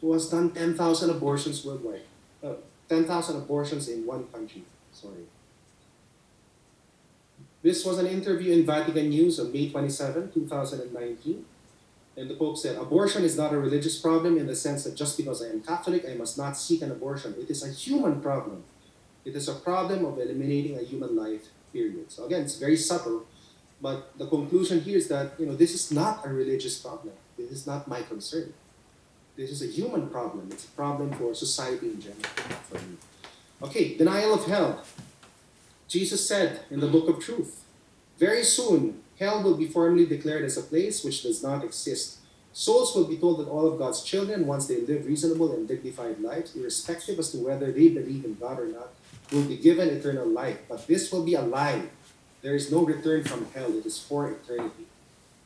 who has done 10,000 abortions worldwide. 10,000 abortions in one country. Sorry. This was an interview in Vatican News on May 27, 2019. And the Pope said, abortion is not a religious problem in the sense that just because I am Catholic, I must not seek an abortion. It is a human problem. It is a problem of eliminating a human life, period. So again, it's very subtle, but the conclusion here is that this is not a religious problem. This is not my concern. This is a human problem. It's a problem for society in general, for me. Okay, denial of hell. Jesus said in the Book of Truth, very soon, hell will be formally declared as a place which does not exist. Souls will be told that all of God's children, once they live reasonable and dignified lives, irrespective as to whether they believe in God or not, will be given eternal life. But this will be a lie. There is no return from hell. It is for eternity.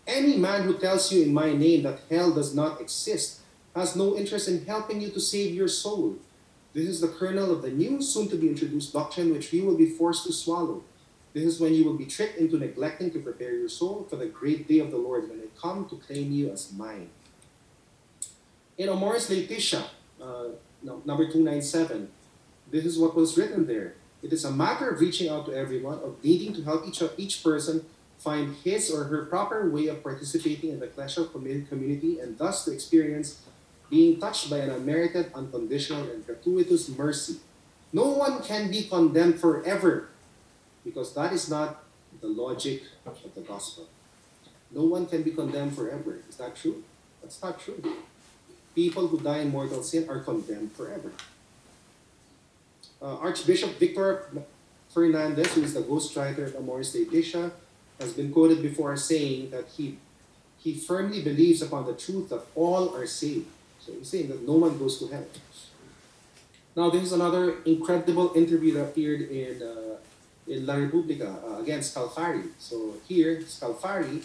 Any man who tells you in my name that hell does not exist has no interest in helping you to save your soul. This is the kernel of the new, soon-to-be introduced doctrine which we will be forced to swallow. This is when you will be tricked into neglecting to prepare your soul for the great day of the Lord when I come to claim you as mine. In Amoris Laetitia, number 297, this is what was written there. It is a matter of reaching out to everyone, of needing to help each person find his or her proper way of participating in the celestial community and thus to experience being touched by an unmerited, unconditional, and gratuitous mercy. No one can be condemned forever because that is not the logic of the gospel. No one can be condemned forever. Is that true? That's not true. People who die in mortal sin are condemned forever. Archbishop Victor Fernandez, who is the ghostwriter of Amoris Laetitia, has been quoted before saying that he firmly believes upon the truth that all are saved. So he's saying that no one goes to hell. Now, this is another incredible interview that appeared in La Repubblica against Scalfari. So here, Scalfari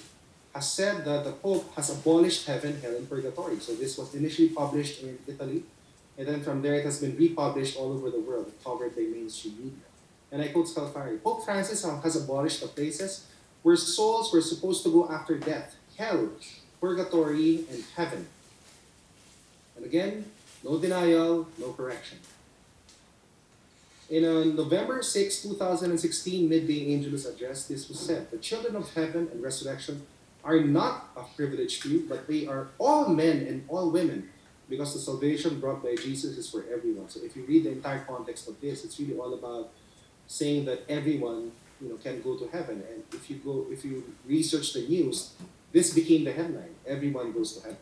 has said that the Pope has abolished heaven, hell, and purgatory. So this was initially published in Italy, and then from there it has been republished all over the world, covered by mainstream media. And I quote Scalfari, Pope Francis has abolished the places where souls were supposed to go after death, hell, purgatory, and heaven. And again, no denial, no correction. In a November 6, 2016 Midday Angelus address, this was said, the children of heaven and resurrection are not a privileged few, but they are all men and all women, because the salvation brought by Jesus is for everyone. So if you read the entire context of this, it's really all about saying that everyone can go to heaven. And if you research the news, this became the headline. Everyone goes to heaven.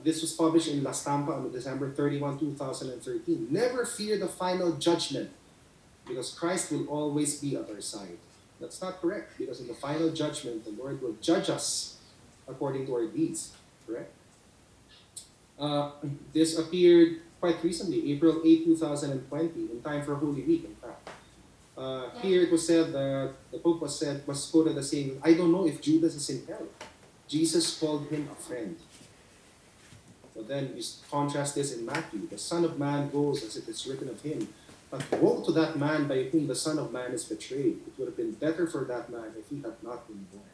This was published in La Stampa on December 31, 2013. Never fear the final judgment, because Christ will always be at our side. That's not correct, because in the final judgment, the Lord will judge us according to our deeds. Correct? This appeared quite recently, April 8, 2020, in time for Holy Week, in fact. Here it was said that the Pope was quoted as saying, I don't know if Judas is in hell. Jesus called him a friend. But then you contrast this in Matthew. The Son of Man goes as it is written of him. But woe to that man by whom the Son of Man is betrayed. It would have been better for that man if he had not been born.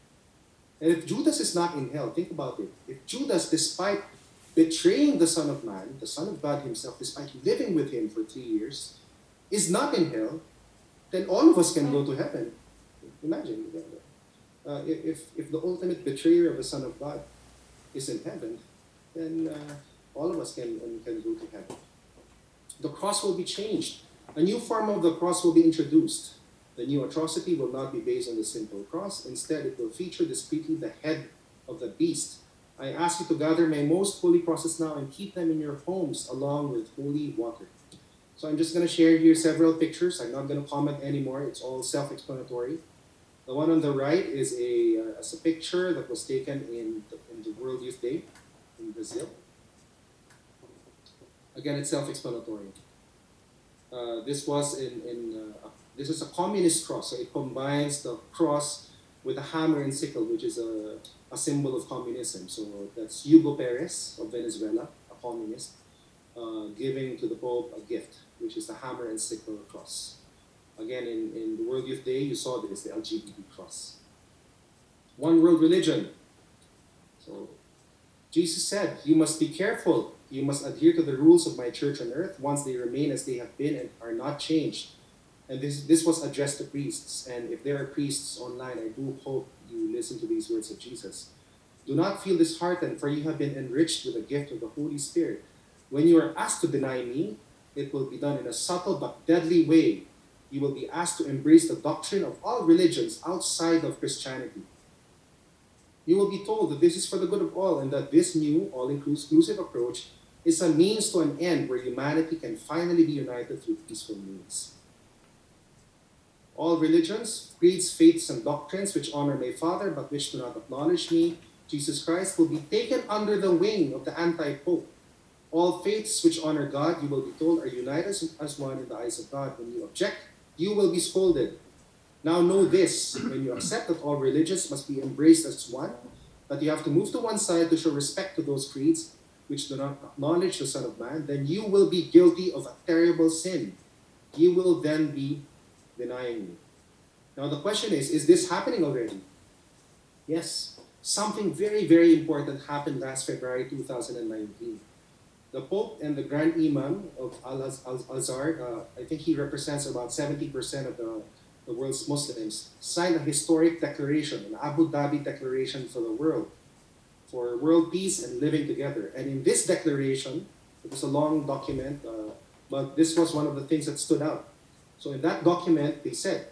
And if Judas is not in hell, think about it. If Judas, despite betraying the Son of Man, the Son of God himself, despite living with him for 3 years, is not in hell, then all of us can go to heaven. Imagine. If the ultimate betrayer of the Son of God is in heaven, then all of us can go to heaven. The cross will be changed. A new form of the cross will be introduced. The new atrocity will not be based on the simple cross. Instead, it will feature discreetly the head of the beast. I ask you to gather my most holy crosses now and keep them in your homes along with holy water. So I'm just going to share here several pictures. I'm not going to comment anymore. It's all self-explanatory. The one on the right is a picture that was taken in the World Youth Day in Brazil. Again, it's self-explanatory. This is a communist cross, so it combines the cross with a hammer and sickle, which is a symbol of communism. So that's Hugo Perez of Venezuela, a communist, giving to the Pope a gift, which is the hammer and sickle cross. Again, in the World Youth Day, you saw this, the LGBT cross. One world religion. So Jesus said, "You must be careful. You must adhere to the rules of my church on earth once they remain as they have been and are not changed." And this was addressed to priests. And if there are priests online, I do hope you listen to these words of Jesus. "Do not feel disheartened, for you have been enriched with the gift of the Holy Spirit. When you are asked to deny me, it will be done in a subtle but deadly way. You will be asked to embrace the doctrine of all religions outside of Christianity. You will be told that this is for the good of all and that this new, all-inclusive approach is a means to an end where humanity can finally be united through peaceful means. All religions, creeds, faiths, and doctrines which honor my Father but which do not acknowledge me, Jesus Christ, will be taken under the wing of the anti-pope. All faiths which honor God, you will be told, are united as one in the eyes of God. When you object, you will be scolded. Now know this, when you accept that all religions must be embraced as one, that you have to move to one side to show respect to those creeds which do not acknowledge the Son of Man, then you will be guilty of a terrible sin. You will then be denying me." Now the question is this happening already? Yes. Something very, very important happened last February 2019. The Pope and the Grand Imam of Al-Azhar, I think he represents about 70% of the world's Muslims, signed a historic declaration, an Abu Dhabi declaration for the world, for world peace and living together. And in this declaration, it was a long document, but this was one of the things that stood out. So in that document, they said,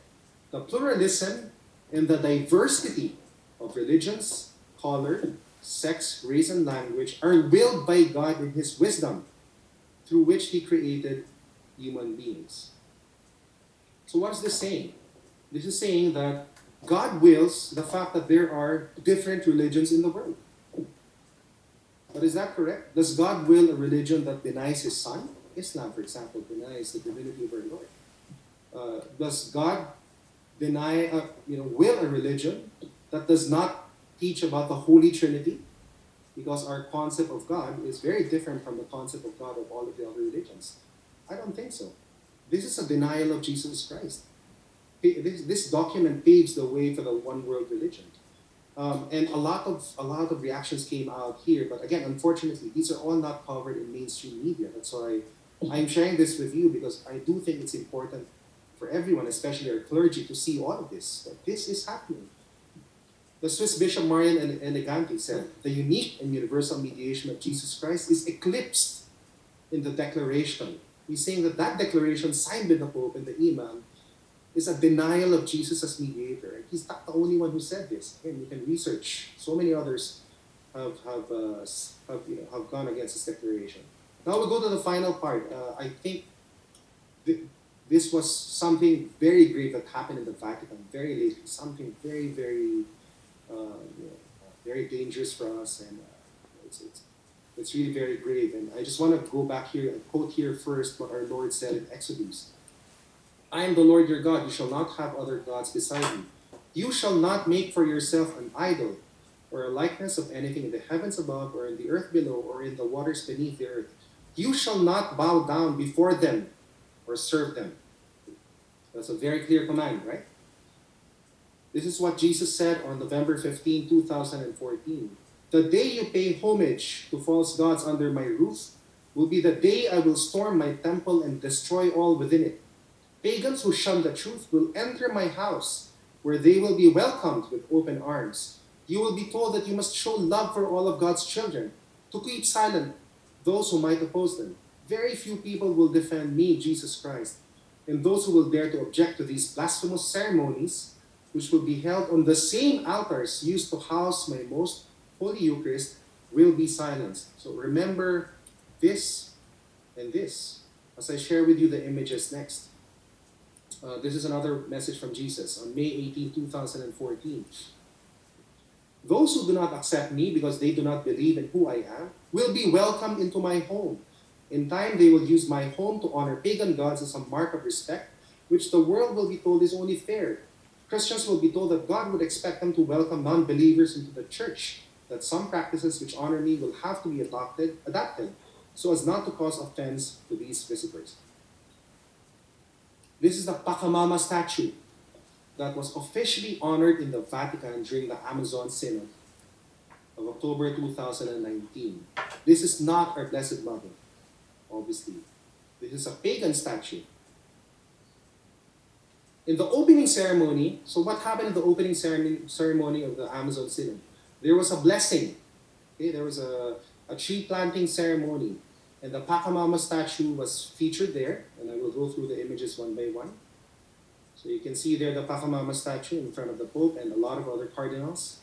"The pluralism and the diversity of religions, color, sex, race, and language are willed by God in His wisdom, through which He created human beings." So what is this saying? This is saying that God wills the fact that there are different religions in the world. But is that correct? Does God will a religion that denies His Son? Islam, for example, denies the divinity of our Lord. Does God will a religion that does not teach about the Holy Trinity? Because our concept of God is very different from the concept of God of all of the other religions. I don't think so. This is a denial of Jesus Christ. This document paves the way for the one world religion. And a lot of reactions came out here, but again, unfortunately, these are all not covered in mainstream media. That's why I'm sharing this with you, because I do think it's important for everyone, especially our clergy, to see all of this. That this is happening. The Swiss Bishop Marian Elegante said, "The unique and universal mediation of Jesus Christ is eclipsed in the declaration." He's saying that that declaration signed by the Pope and the Imam is a denial of Jesus as mediator. And he's not the only one who said this. Again, you can research. So many others have gone against this declaration. Now we go to the final part. I think this was something very grave that happened in the Vatican very lately. Something very, very, very dangerous for us, and it's really very grave. And I just want to go back here and quote here first what our Lord said in Exodus. "I am the Lord your God. You shall not have other gods beside me. You shall not make for yourself an idol or a likeness of anything in the heavens above or in the earth below or in the waters beneath the earth. You shall not bow down before them or serve them." That's a very clear command, right? This is what Jesus said on November 15, 2014. "The day you pay homage to false gods under my roof will be the day I will storm my temple and destroy all within it. Pagans who shun the truth will enter my house, where they will be welcomed with open arms. You will be told that you must show love for all of God's children, to keep silent those who might oppose them. Very few people will defend me, Jesus Christ, and those who will dare to object to these blasphemous ceremonies, which will be held on the same altars used to house my most Holy Eucharist, will be silenced." So remember this and this as I share with you the images next. This is another message from Jesus on May 18, 2014. "Those who do not accept me because they do not believe in who I am will be welcomed into my home. In time, they will use my home to honor pagan gods as a mark of respect, which the world will be told is only fair. Christians will be told that God would expect them to welcome non-believers into the church, that some practices which honor me will have to be adapted, so as not to cause offense to these visitors." This is the Pachamama statue that was officially honored in the Vatican during the Amazon Synod. of October 2019. This is not our Blessed Mother, obviously. This is a pagan statue. In the opening ceremony, so what happened in the opening ceremony of the Amazon Synod? There was a blessing. Okay, there was a tree planting ceremony, and the Pachamama statue was featured there, and I will go through the images one by one. So you can see there the Pachamama statue in front of the Pope and a lot of other cardinals.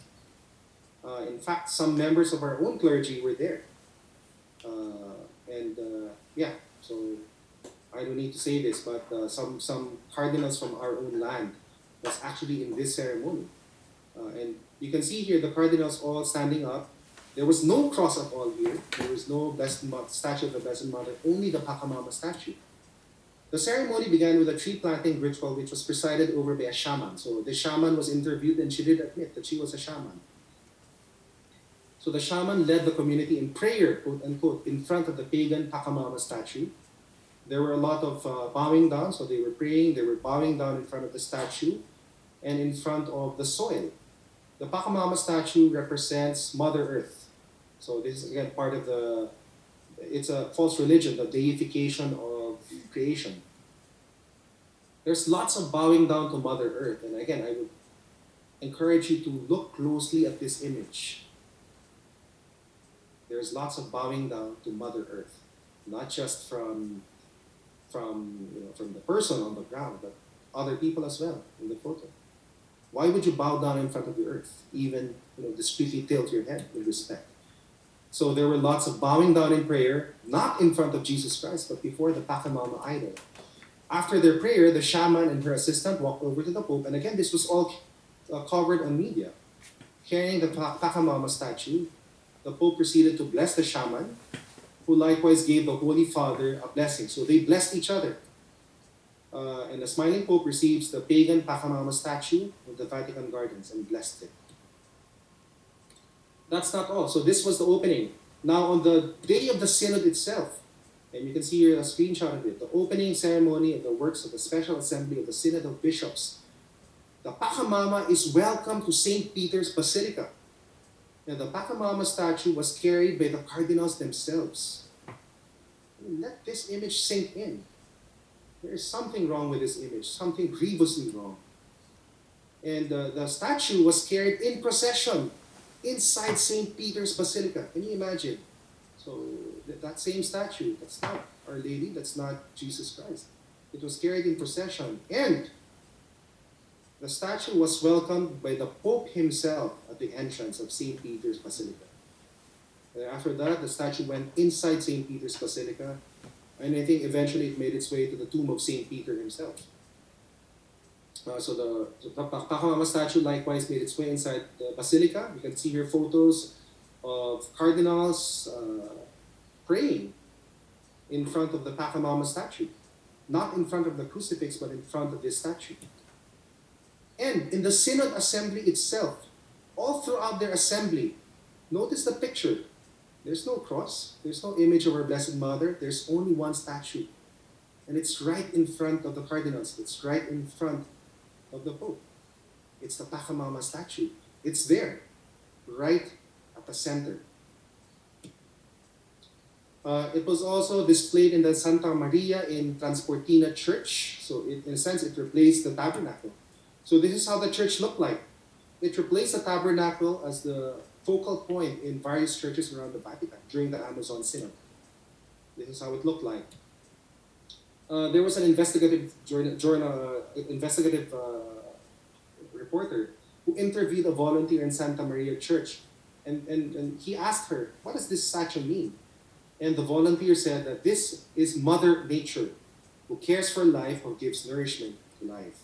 In fact, some members of our own clergy were there. Yeah, so I don't need to say this, but some cardinals from our own land was actually in this ceremony. And you can see here the cardinals all standing up. There was no cross at all here. There was no statue of the Blessed Mother, only the Pachamama statue. The ceremony began with a tree planting ritual which was presided over by a shaman. So the shaman was interviewed and she did admit that she was a shaman. So the shaman led the community in prayer, quote unquote, in front of the pagan Pachamama statue. There were a lot of bowing down, so they were praying, they were bowing down in front of the statue and in front of the soil. The Pachamama statue represents Mother Earth. So this is again part of it's a false religion, the deification of creation. There's lots of bowing down to Mother Earth. And again, I would encourage you to look closely at this image. There's lots of bowing down to Mother Earth, not just from the person on the ground, but other people as well in the photo. Why would you bow down in front of the earth, even discreetly tilt your head with respect? So there were lots of bowing down in prayer, not in front of Jesus Christ, but before the Pachamama idol. After their prayer, the shaman and her assistant walked over to the Pope, and again, this was all covered on media. Carrying the Pachamama statue, the Pope proceeded to bless the shaman, who likewise gave the Holy Father a blessing. So they blessed each other. And the smiling Pope receives the pagan Pachamama statue of the Vatican Gardens and blessed it. That's not all. So this was the opening. Now on the day of the Synod itself, and you can see here a screenshot of it, the opening ceremony of the works of the Special Assembly of the Synod of Bishops, the Pachamama is welcome to St. Peter's Basilica. Now the Pachamama statue was carried by the cardinals themselves. Let this image sink in. There is something wrong with this image, something grievously wrong. And the statue was carried in procession inside St. Peter's Basilica. Can you imagine? So that same statue, that's not Our Lady, that's not Jesus Christ. It was carried in procession. And the statue was welcomed by the Pope himself at the entrance of St. Peter's Basilica. And after that, the statue went inside St. Peter's Basilica, and I think eventually it made its way to the tomb of St. Peter himself. So the Pachamama statue likewise made its way inside the Basilica. You can see here photos of cardinals praying in front of the Pachamama statue. Not in front of the crucifix, but in front of this statue. And in the Synod Assembly itself, all throughout their assembly, notice the picture. There's no cross. There's no image of our Blessed Mother. There's only one statue. And it's right in front of the cardinals. It's right in front of the Pope. It's the Pachamama statue. It's there, right at the center. It was also displayed in the Santa Maria in Transportina Church. So in a sense, it replaced the tabernacle. So this is how the church looked like. It replaced the tabernacle as the focal point in various churches around the Vatican during the Amazon Synod. This is how it looked like. There was an investigative reporter who interviewed a volunteer in Santa Maria Church, and he asked her, "What does this statue mean?" And the volunteer said that this is Mother Nature, who cares for life, who gives nourishment to life.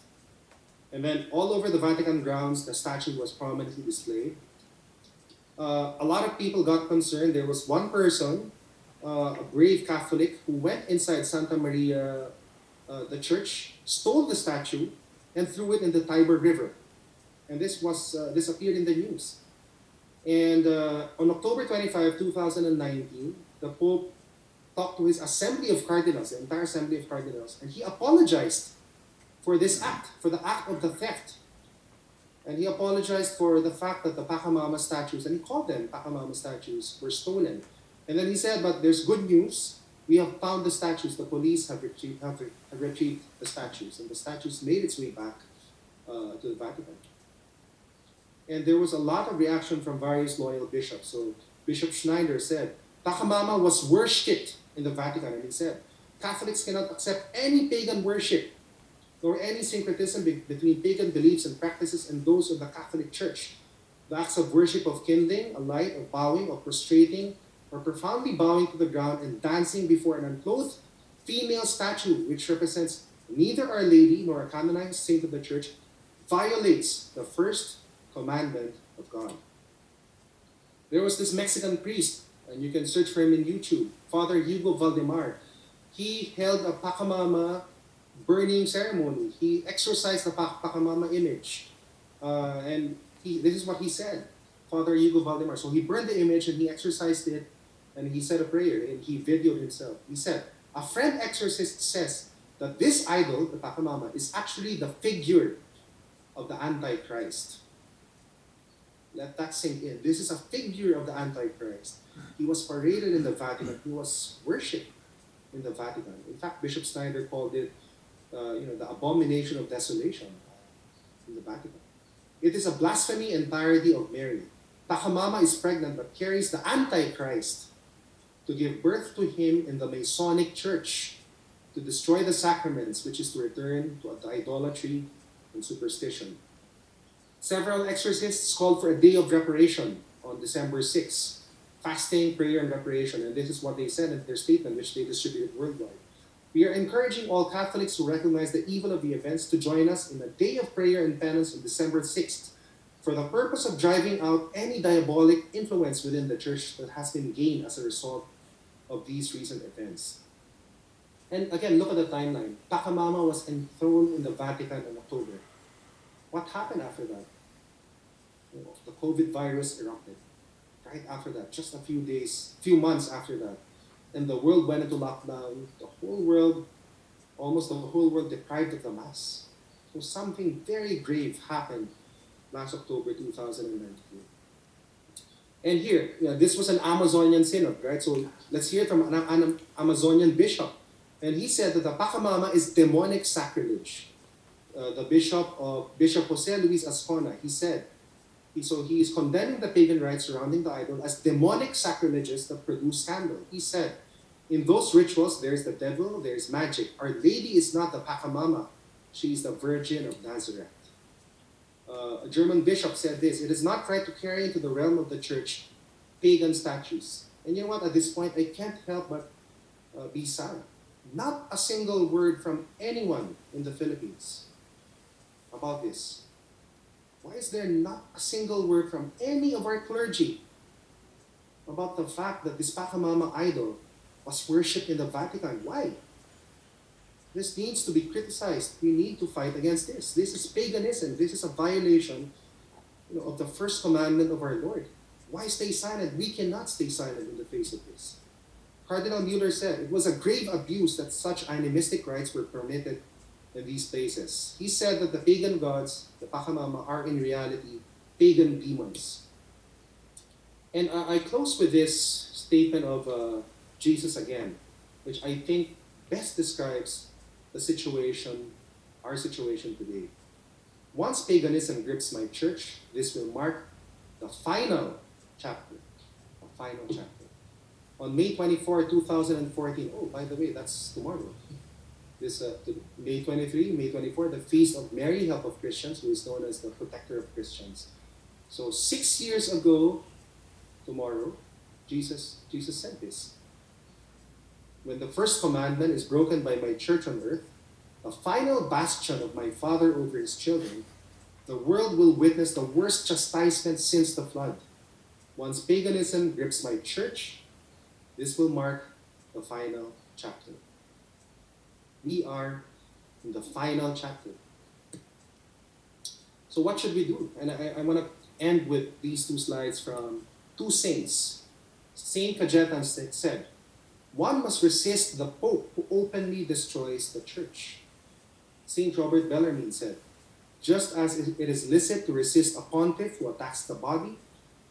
And then all over the Vatican grounds, the statue was prominently displayed. A lot of people got concerned. There was one person, a brave Catholic, who went inside Santa Maria, the church, stole the statue, and threw it in the Tiber River. And this appeared in the news. And on October 25, 2019, the Pope talked to his assembly of cardinals, the entire assembly of cardinals, and he apologized for this act, for the act of the theft. And he apologized for the fact that the Pachamama statues, and he called them Pachamama statues, were stolen. And then he said, but there's good news. We have found the statues. The police have retrieved the statues. And the statues made its way back to the Vatican. And there was a lot of reaction from various loyal bishops. So Bishop Schneider said, Pachamama was worshipped in the Vatican. And he said, Catholics cannot accept any pagan worship nor any syncretism between pagan beliefs and practices and those of the Catholic Church. The acts of worship of kindling a light, of bowing, of prostrating, or profoundly bowing to the ground and dancing before an unclothed female statue, which represents neither Our Lady nor a canonized saint of the Church, violates the first commandment of God. There was this Mexican priest, and you can search for him in YouTube, Father Hugo Valdemar. He held a Pachamama burning ceremony. He exorcised the Pachamama image. This is what he said, Father Hugo Valdemar. So he burned the image and he exorcised it and he said a prayer and he videoed himself. He said, a friend exorcist says that this idol, the Pachamama, is actually the figure of the Antichrist. Let that sink in. This is a figure of the Antichrist. He was paraded in the Vatican. He was worshipped in the Vatican. In fact, Bishop Schneider called it the abomination of desolation in the Vatican. It is a blasphemy entirety of Mary. Pachamama is pregnant but carries the Antichrist to give birth to him in the Masonic Church, to destroy the sacraments, which is to return to idolatry and superstition. Several exorcists called for a day of reparation on December 6, fasting, prayer, and reparation. And this is what they said in their statement, which they distributed worldwide. We are encouraging all Catholics who recognize the evil of the events to join us in a day of prayer and penance on December 6th for the purpose of driving out any diabolic influence within the Church that has been gained as a result of these recent events. And again, look at the timeline. Pachamama was enthroned in the Vatican in October. What happened after that? The COVID virus erupted. Right after that, just a few months after that. And the world went into lockdown. Almost the whole world deprived of the Mass. So something very grave happened last October 2019. And here, this was an Amazonian synod, right? So let's hear it from an Amazonian bishop. And he said that the Pachamama is demonic sacrilege. The Bishop Jose Luis Ascona, he said, he is condemning the pagan rites surrounding the idol as demonic sacrileges that produce scandal. He said, in those rituals, there's the devil, there's magic. Our Lady is not the Pachamama. She is the Virgin of Nazareth. A German bishop said this, it is not right to carry into the realm of the Church pagan statues. And you know what, at this point, I can't help but be sad. Not a single word from anyone in the Philippines about this. Why is there not a single word from any of our clergy about the fact that this Pachamama idol was worshipped in the Vatican? Why? This needs to be criticized. We need to fight against this. This is paganism. This is a violation of the first commandment of our Lord. Why stay silent? We cannot stay silent in the face of this. Cardinal Mueller said it was a grave abuse that such animistic rites were permitted in these places. He said that the pagan gods, the Pachamama, are in reality pagan demons. And I close with this statement of Jesus again, which I think best describes the situation, our situation today. Once paganism grips my church, this will mark the final chapter. The final chapter. On May 24, 2014, oh, by the way, that's tomorrow. This May 23, May 24, the Feast of Mary, Help of Christians, who is known as the Protector of Christians. So 6 years ago, tomorrow, Jesus said this. When the first commandment is broken by my church on earth, the final bastion of my Father over his children, the world will witness the worst chastisement since the flood. Once paganism grips my church, this will mark the final chapter. We are in the final chapter. So what should we do? And I want to end with these two slides from two saints. Saint Cajetan said, one must resist the Pope who openly destroys the church. Saint Robert Bellarmine said, Just as it is licit to resist a pontiff who attacks the body,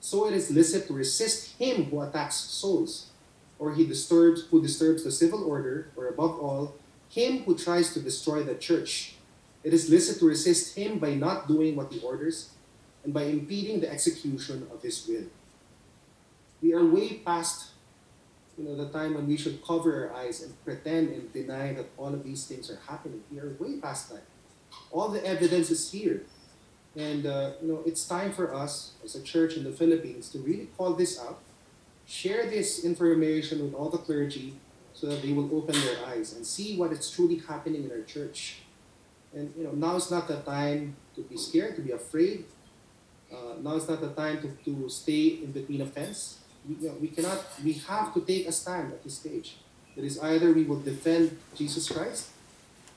so it is licit to resist him who attacks souls, or who disturbs the civil order, or above all, him who tries to destroy the church. It is licit to resist him by not doing what he orders and by impeding the execution of his will. We are way past the time when we should cover our eyes and pretend and deny that all of these things are happening. We are way past that. All the evidence is here. And it's time for us as a church in the Philippines to really call this out, share this information with all the clergy so that they will open their eyes and see what is truly happening in our church. And now is not the time to be scared, to be afraid. Now is not the time to stay in between a fence. We have to take a stand at this stage. It is either we will defend Jesus Christ,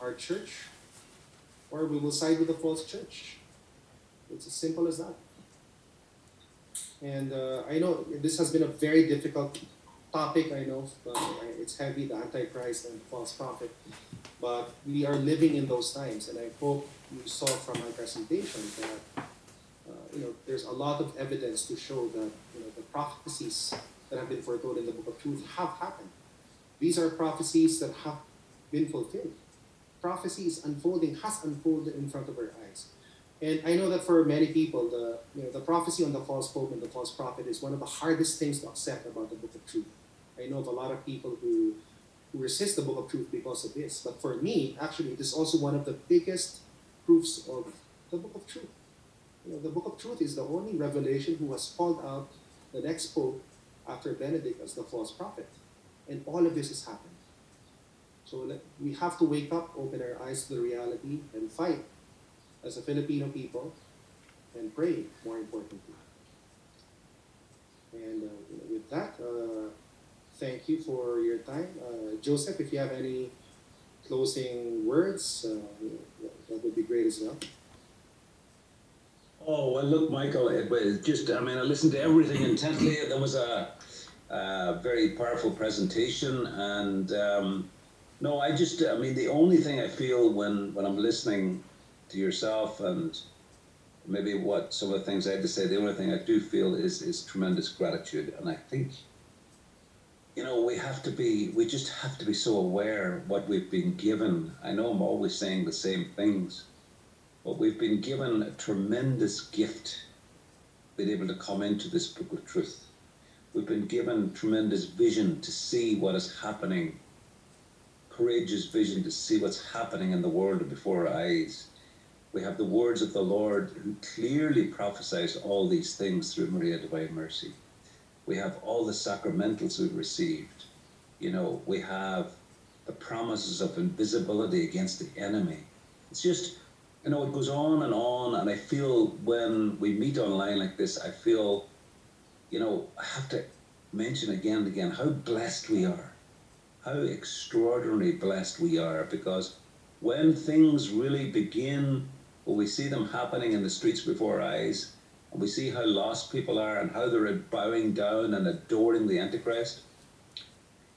our church, or we will side with the false church. It's as simple as that. And I know this has been a very difficult topic. I know it's heavy, the Antichrist and false prophet. But we are living in those times. And I hope you saw from my presentation that there's a lot of evidence to show that the prophecies that have been foretold in the Book of Truth have happened. These are prophecies that have been fulfilled. Prophecy is has unfolded in front of our eyes. And I know that for many people, the prophecy on the false pope and the false prophet is one of the hardest things to accept about the Book of Truth. I know of a lot of people who resist the Book of Truth because of this. But for me, actually, it is also one of the biggest proofs of the Book of Truth. The Book of Truth is the only revelation who has called out the next pope after Benedict as the false prophet. And all of this has happened. So we have to wake up, open our eyes to the reality, and fight as a Filipino people, and pray, more importantly. And with that, thank you for your time. Joseph, if you have any closing words, that would be great as well. Oh, well, look, Michael, it was just, I listened to everything intently. There was a very powerful presentation. And no, the only thing I feel when I'm listening to yourself and maybe what some of the things I had to say, the only thing I do feel is tremendous gratitude. And I think, we just have to be so aware of what we've been given. I know I'm always saying the same things, but we've been given a tremendous gift, being able to come into this Book of Truth. We've been given tremendous vision to see what is happening, courageous vision to see what's happening in the world before our eyes. We have the words of the Lord who clearly prophesies all these things through Maria Divine Mercy. We have all the sacramentals we've received. We have the promises of invisibility against the enemy. It's just, it goes on, and I feel when we meet online like this, I feel, I have to mention again and again how blessed we are, how extraordinarily blessed we are, because when things really begin, when we see them happening in the streets before our eyes, and we see how lost people are and how they're bowing down and adoring the Antichrist,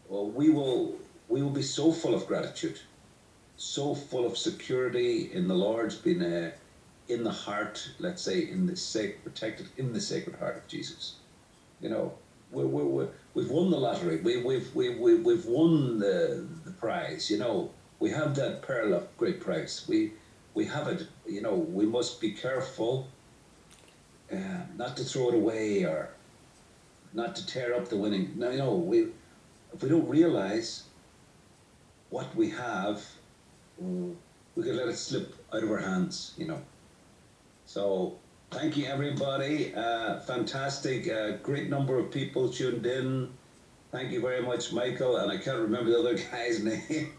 well, we will be so full of gratitude, so full of security in the Lord's being in the heart, let's say, protected in the Sacred Heart of Jesus. We've won the lottery. We've won the prize. We have that pearl of great price. We have it. We must be careful not to throw it away or not to tear up the winning. No. If we don't realize what we have, we could let it slip out of our hands. So thank you, everybody. Fantastic. Great number of people tuned in. Thank you very much, Michael. And I can't remember the other guy's name.